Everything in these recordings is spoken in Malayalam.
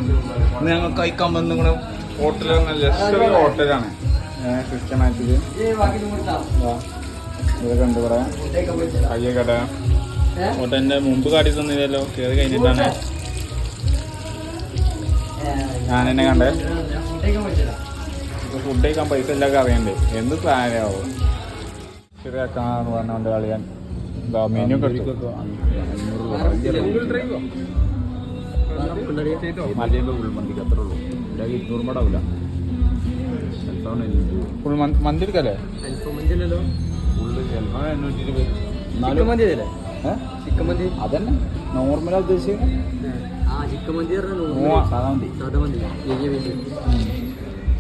ഇന്ന് ഞങ്ങൾ കഴിക്കാൻ വന്ന് നിങ്ങളുടെ ഹോട്ടൽ ലക്ഷറി ഹോട്ടലാണ് സിസ്റ്റമാറ്റിക് ഇതൊക്കെ ഉണ്ട് പറയാം കയ്യ കട ഹോട്ടലിന്റെ മുമ്പ് കാട്ടി തന്നില്ലല്ലോ കയറി കഴിഞ്ഞിട്ടാണ് ഞാൻ എന്നെ കണ്ടേ ഫുഡ് കഴിക്കാൻ പൈസ എല്ലാവർക്കും അറിയണ്ടേ എന്ത് സാധനമാവും ശരിയാക്കാന്ന് പറഞ്ഞുകൊണ്ട് കളിയാൻ എന്താ മെനു ഒക്കെ ഉൾമന്തിക്ക് അത്രേ ഉള്ളൂ 200 മടാവില്ല മന്തി എടുക്കല്ലേ അതന്നെ നോർമലാ ഉദ്ദേശിക്കുന്നത്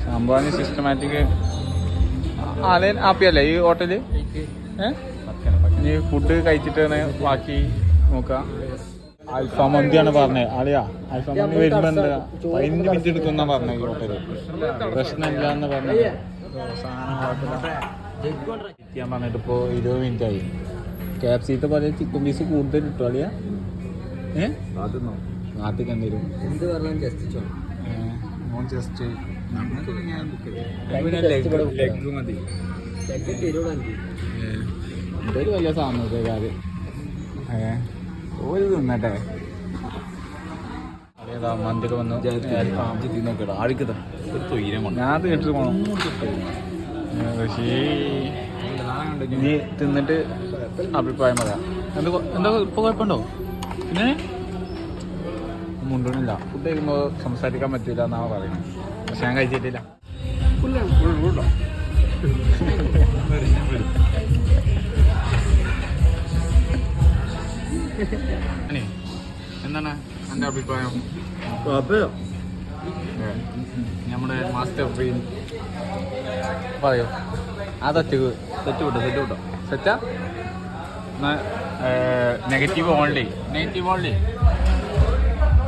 സംഭവം സിസ്റ്റമാറ്റിക് ആലയൻ ആപ്പിയല്ലേ ഈ ഹോട്ടല് ഇനി ഫുഡ് കഴിച്ചിട്ട് ബാക്കി നോക്കാം അൽഫാം മന്തിയാണ് പറഞ്ഞത് ആളിയാ അൽഫാം മന്തി വരുമ്പോ എന്താ 15 മിനിറ്റ് എടുക്കുന്ന പറഞ്ഞത് ഈ ഹോട്ടല് പ്രശ്നമില്ല എന്ന് പറഞ്ഞത് ഞാൻ പറഞ്ഞിട്ട് ഇപ്പോൾ 20 മിനിറ്റ് ആയി KFC പോലെ ചിക്കൻ പീസ് കൂടുതൽ കിട്ടും അളിയാ നാട്ടിൽ കണ്ടിരും ജസ്റ്റ് എന്തൊരു വലിയ സാധനം ഒരു തിന്നട്ടെ അതേതാ മന്തിക്ക് വന്നു ആഴിക്കതാ ഒരു തൊയ്യം ഞാൻ കേട്ടിട്ട് പോണം നീ തിന്നിട്ട് അഭിപ്രായം പറയാം എന്താ ഇപ്പൊ കുഴപ്പമുണ്ടോ പിന്നെ മുണ്ടണില്ല ഫുഡ് കഴിക്കുമ്പോൾ സംസാരിക്കാൻ പറ്റില്ല എന്നാണ് പറയുന്നത് പക്ഷെ ഞാൻ കഴിച്ചിട്ടില്ല എന്താണ് എൻ്റെ അഭിപ്രായം നമ്മുടെ മാസ്റ്റർ ബ്രെയിൻ പറയോ അതൊറ്റക്ക് തെറ്റ് സെറ്റാ നെഗറ്റീവ് ഓൺലി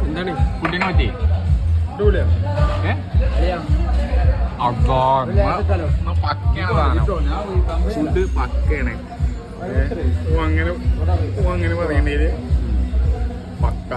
എന്താണ് ഫുഡിനെ പറ്റി പക്കയാണ് ഫുഡ് പക്കയാണ് അങ്ങനെ പറയണ്ടേല് പക്ക